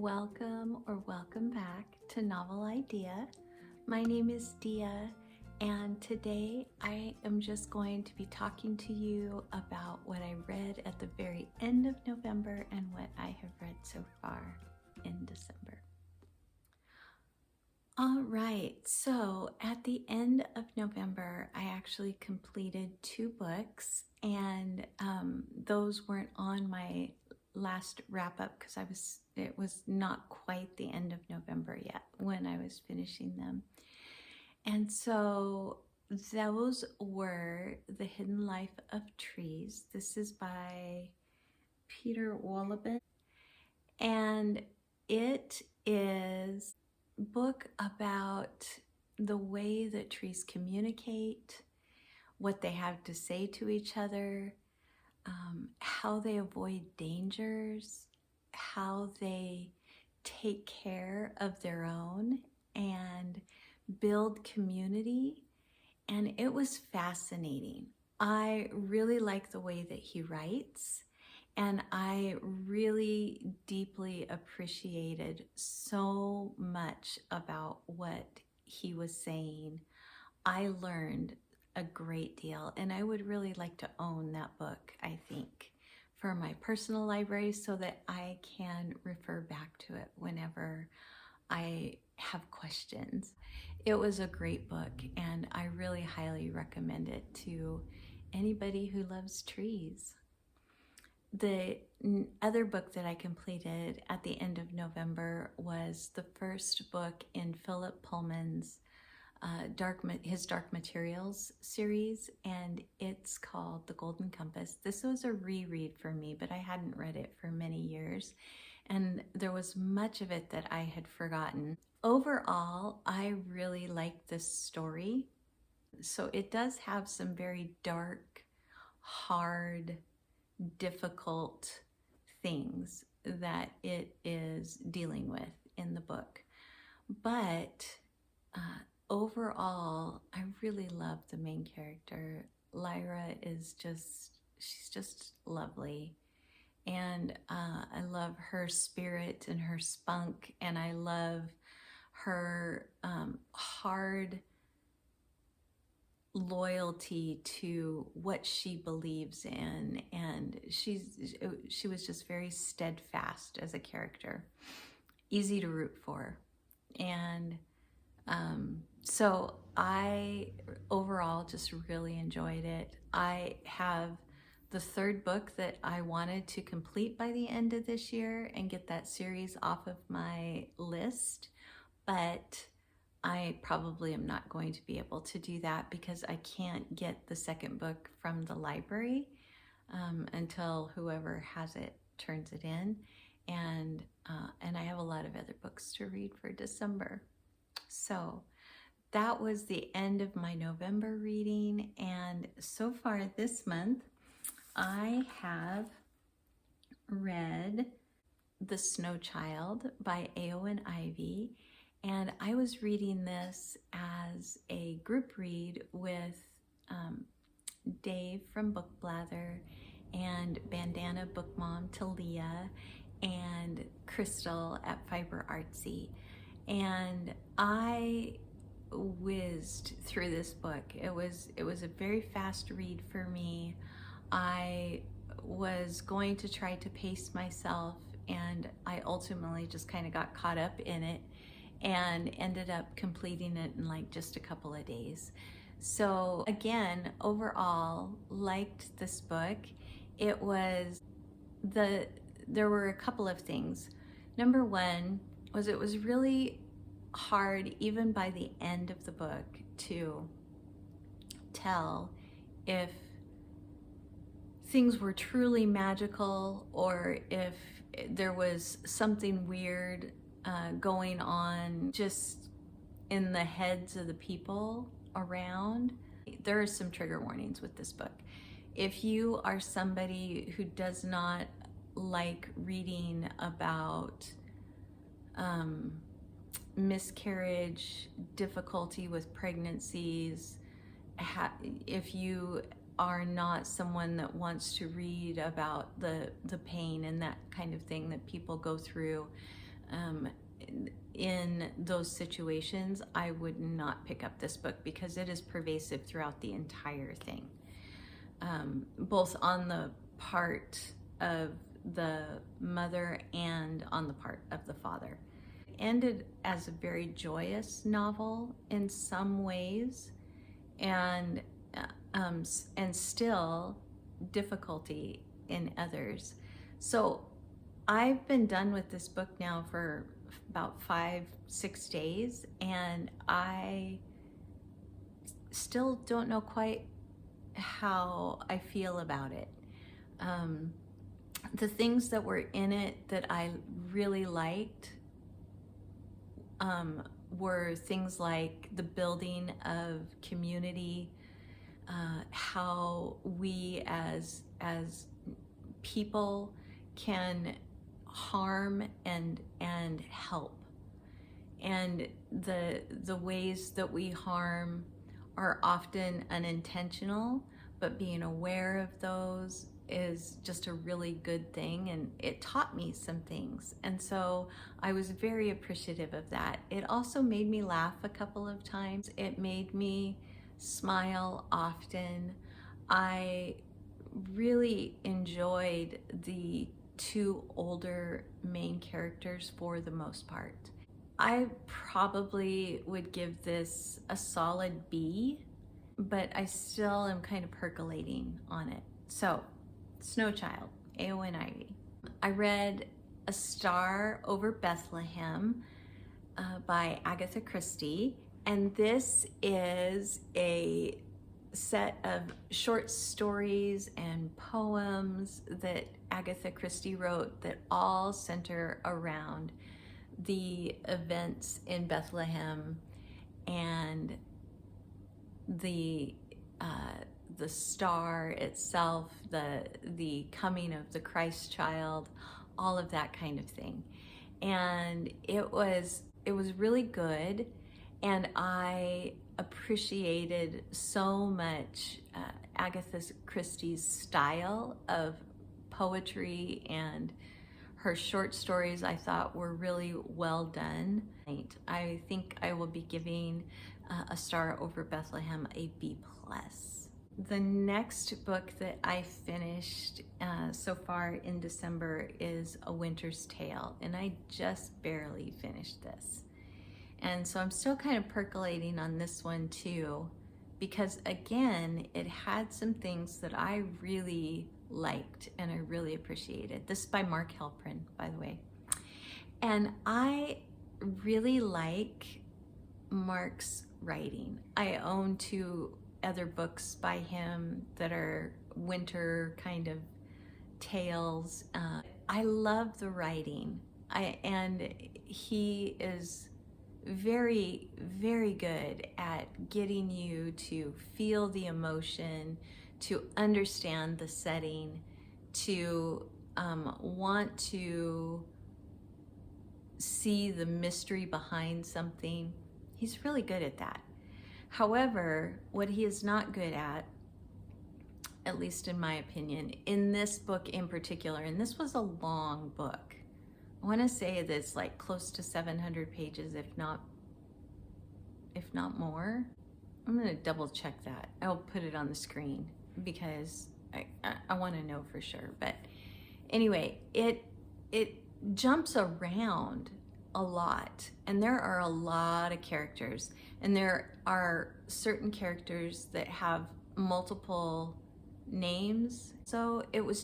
Welcome or welcome back to Novel Idea. My name is Dia, and today I am just going to be talking to you about what I read at the very end of November and what I have read so far in December. All right, so at the end of November, I actually completed 2 books, and those weren't on my last wrap up because it was not quite the end of November yet when I was finishing them. And so those were The Hidden Life of Trees. This is by Peter Wohlleben, and it is a book about the way that trees communicate, what they have to say to each other, how they avoid dangers, how they take care of their own and build community. And it was fascinating. I really like the way that he writes, and I really deeply appreciated so much about what he was saying. I learned a great deal, and I would really like to own that book, I think, for my personal library so that I can refer back to it whenever I have questions. It was a great book, and I really highly recommend it to anybody who loves trees. The other book that I completed at the end of November was the first book in Philip Pullman's his Dark Materials series, and it's called The Golden Compass. This was a reread for me, but I hadn't read it for many years, and there was much of it that I had forgotten. Overall, I really liked this story. So it does have some very dark, hard, difficult things that it is dealing with in the book. But overall, I really love the main character. Lyra is she's just lovely. And I love her spirit and her spunk, and I love her hard loyalty to what she believes in, and she was just very steadfast as a character, easy to root for. And so I overall just really enjoyed it. I have the 3rd book that I wanted to complete by the end of this year and get that series off of my list, but I probably am not going to be able to do that because I can't get the 2nd book from the library until whoever has it turns it in, and I have a lot of other books to read for December. So that was the end of my November reading, and so far this month I have read The Snow Child by Eowyn Ivey, and I was reading this as a group read with Dave from Book Blather and Bandana Book Mom Talia and Crystal at Fiber Artsy. And I whizzed through this book. It was a very fast read for me. I was going to try to pace myself, and I ultimately just kind of got caught up in it and ended up completing it in like just a couple of days. So again, overall, liked this book. There were a couple of things. Number one was it was really hard, even by the end of the book, to tell if things were truly magical or if there was something weird going on just in the heads of the people around. There are some trigger warnings with this book. If you are somebody who does not like reading about miscarriage, difficulty with pregnancies, if you are not someone that wants to read about the pain and that kind of thing that people go through in those situations, I would not pick up this book because it is pervasive throughout the entire thing, both on the part of the mother and on the part of the father. It ended as a very joyous novel in some ways, and still difficulty in others. So I've been done with this book now for about 5-6 days, and I still don't know quite how I feel about it. The things that were in it that I really liked were things like the building of community, how we as people can harm and help, and the ways that we harm are often unintentional, but being aware of those is just a really good thing, and it taught me some things, and so I was very appreciative of that. It also made me laugh a couple of times. It made me smile often. I really enjoyed the two older main characters for the most part. I probably would give this a solid B, but I still am kind of percolating on it. So, Snow Child, Eowyn Ivey. I read A Star Over Bethlehem by Agatha Christie, and this is a set of short stories and poems that Agatha Christie wrote that all center around the events in Bethlehem and the star itself, the coming of the Christ child, all of that kind of thing. And it was really good, and I appreciated so much Agatha Christie's style of poetry, and her short stories I thought were really well done. I think I will be giving A Star Over Bethlehem a B+. The next book that I finished so far in December is A Winter's Tale, and I just barely finished this. And so I'm still kind of percolating on this one too, because again, it had some things that I really liked and I really appreciated. This is by Mark Helprin, by the way. And I really like Mark's writing. I own 2 other books by him that are winter kind of tales. I love the writing, and he is very, very good at getting you to feel the emotion, to understand the setting, to want to see the mystery behind something. He's really good at that. However, what he is not good at least in my opinion, in this book in particular, and this was a long book. I want to say that's like close to 700 pages, if not more. I'm going to double check that. I'll put it on the screen because I want to know for sure. But anyway, it jumps around a lot, and there are a lot of characters, and there are certain characters that have multiple names. So it was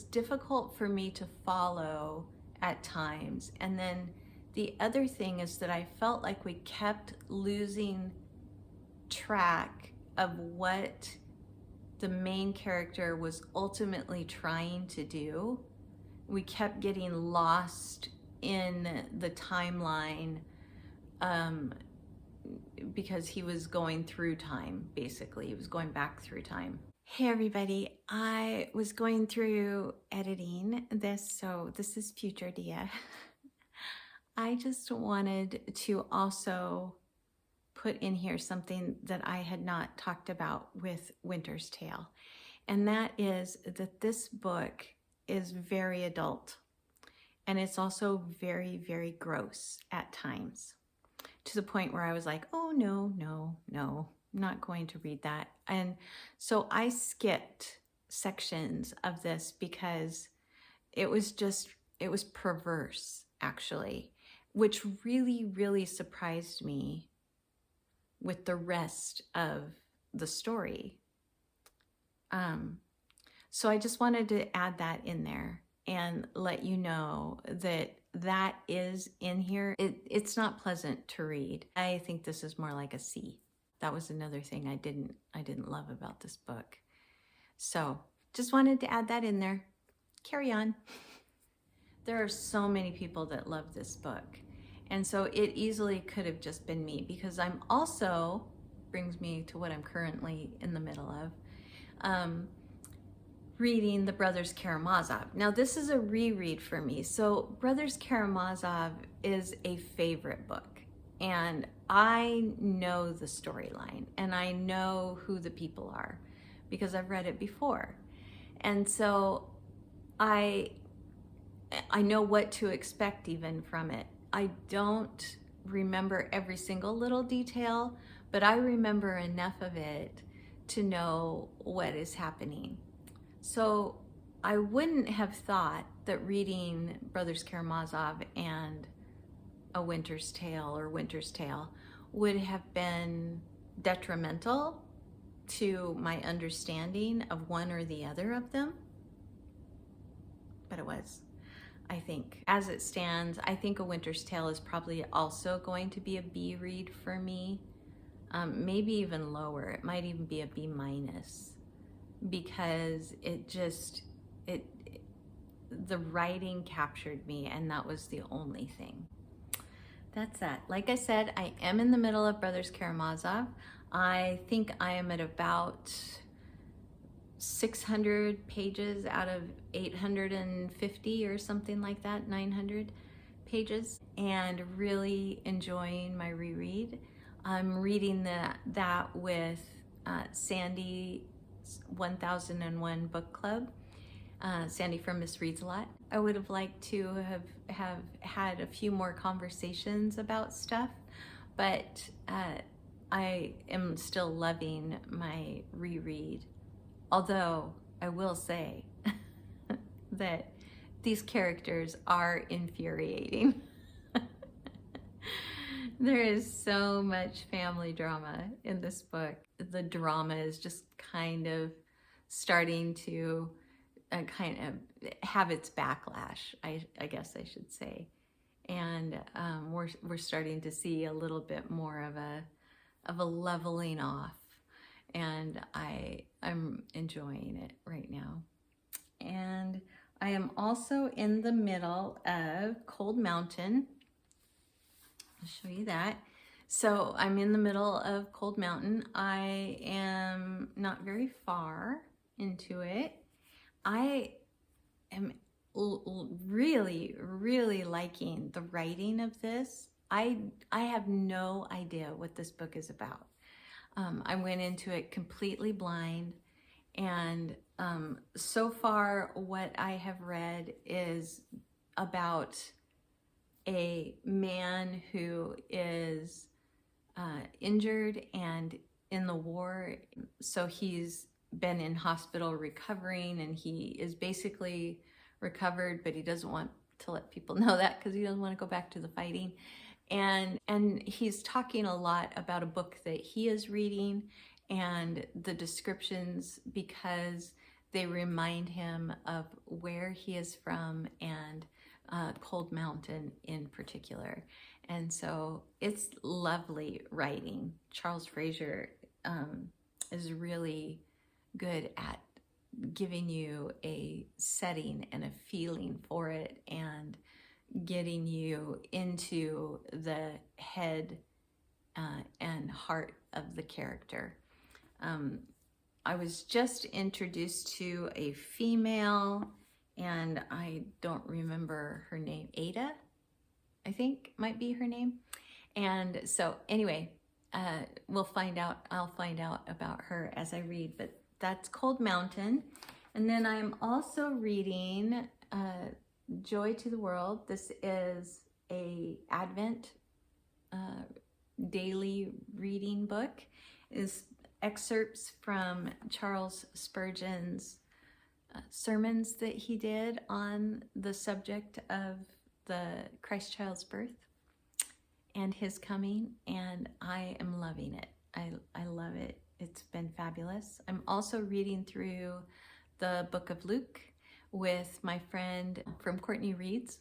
difficult for me to follow at times. And then the other thing is that I felt like we kept losing track of what the main character was ultimately trying to do. We kept getting lost in the timeline because he was going through time, basically. He was going back through time. Hey everybody, I was going through editing this, so this is future Dia. I just wanted to also put in here something that I had not talked about with Winter's Tale, and that is that this book is very adult. And it's also very, very gross at times, to the point where I was like, oh, no, no, no, I'm not going to read that. And so I skipped sections of this because it was perverse, actually, which really, really surprised me with the rest of the story. So I just wanted to add that in there and let you know that that is in here. It's not pleasant to read. I think this is more like a C. That was another thing I didn't love about this book. So just wanted to add that in there. Carry on. There are so many people that love this book. And so it easily could have just been me, because I'm also, brings me to what I'm currently in the middle of, reading The Brothers Karamazov. Now this is a reread for me. So Brothers Karamazov is a favorite book, and I know the storyline and I know who the people are because I've read it before. And so I know what to expect even from it. I don't remember every single little detail, but I remember enough of it to know what is happening. So I wouldn't have thought that reading Brothers Karamazov and A Winter's Tale or Winter's Tale would have been detrimental to my understanding of one or the other of them, but it was. I think as it stands, I think A Winter's Tale is probably also going to be a B read for me, maybe even lower. It might even be a B minus, because the writing captured me, and that was the only thing. That's that. Like I said, I am in the middle of Brothers Karamazov. I think I am at about 600 pages out of 850 or something like that, 900 pages, and really enjoying my reread. I'm reading that with Sandy 1001 Book Club. Sandy from Miss Reads a Lot. I would have liked to have had a few more conversations about stuff, but I am still loving my reread. Although I will say that these characters are infuriating. There is so much family drama in this book. The drama is just kind of starting to kind of have its backlash, I guess I should say. And we're starting to see a little bit more of a leveling off. And I'm enjoying it right now. And I am also in the middle of Cold Mountain. I'll show you that. So I'm in the middle of Cold Mountain. I am not very far into it. I am really, really liking the writing of this. I have no idea what this book is about. I went into it completely blind, and so far what I have read is about a man who is injured and in the war. So he's been in hospital recovering, and he is basically recovered, but he doesn't want to let people know that because he doesn't want to go back to the fighting. And he's talking a lot about a book that he is reading and the descriptions, because they remind him of where he is from, and Cold Mountain in particular. And so it's lovely writing. Charles Fraizer is really good at giving you a setting and a feeling for it, and getting you into the head and heart of the character. I was just introduced to a female, and I don't remember her name. Ada, I think might be her name. And so anyway, we'll find out. I'll find out about her as I read, but that's Cold Mountain. And then I'm also reading Joy to the World. This is a Advent daily reading book. Is excerpts from Charles Spurgeon's sermons that he did on the subject of the Christ child's birth and his coming, and I am loving it. I love it. It's been fabulous. I'm also reading through the book of Luke with my friend from Courtney Reads,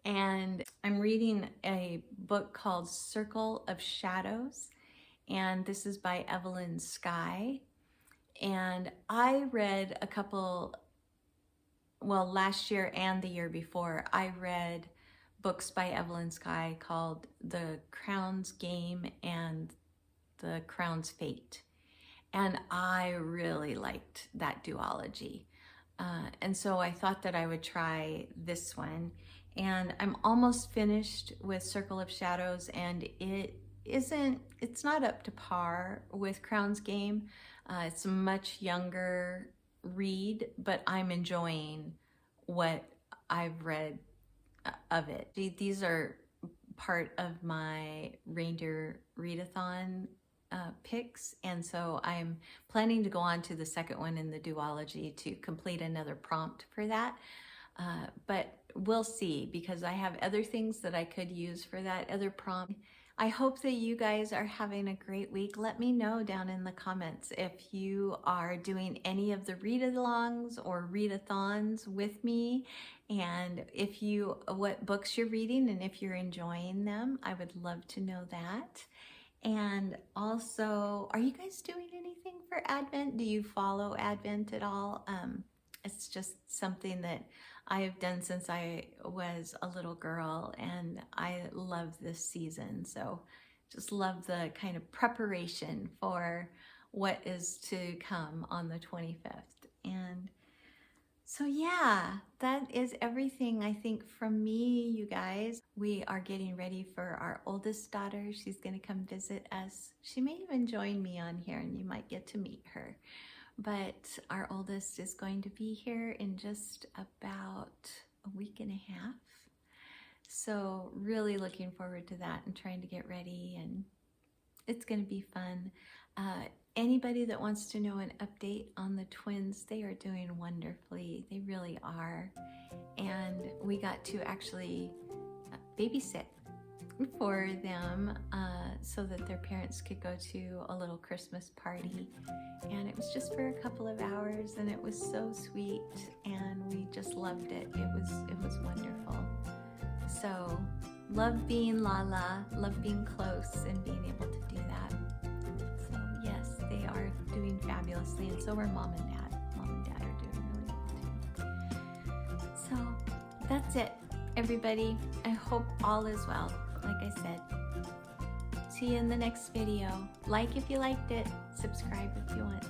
and I'm reading a book called Circle of Shadows, and this is by Evelyn Skye. And I read a couple, well, last year and the year before, I read books by Evelyn Skye called The Crown's Game and The Crown's Fate. And I really liked that duology. And so I thought that I would try this one. And I'm almost finished with Circle of Shadows, and it's not up to par with Crown's Game. It's a much younger read, but I'm enjoying what I've read of it. These are part of my reindeer readathon picks, and so I'm planning to go on to the second one in the duology to complete another prompt for that. But we'll see, because I have other things that I could use for that other prompt. I hope that you guys are having a great week. Let me know down in the comments if you are doing any of the read-alongs or readathons with me, and what books you're reading and if you're enjoying them. I would love to know that. And also, are you guys doing anything for Advent? Do you follow Advent at all? It's just something that I have done since I was a little girl, and I love this season. So just love the kind of preparation for what is to come on the 25th. And so yeah, that is everything I think from me, you guys. We are getting ready for our oldest daughter. She's going to come visit us. She may even join me on here, and you might get to meet her. But our oldest is going to be here in just about a week and a half. So really looking forward to that and trying to get ready, and it's going to be fun. Anybody that wants to know an update on the twins, they are doing wonderfully. They really are. And we got to actually babysit for them so that their parents could go to a little Christmas party, and it was just for a couple of hours, and it was so sweet, and we just loved it. It was wonderful. So love being Lala, love being close and being able to do that. So yes, they are doing fabulously, and so are Mom and Dad. Mom and Dad are doing really well too. So that's it, everybody. I hope all is well. Like I said, see you in the next video. Like if you liked it, subscribe if you want to.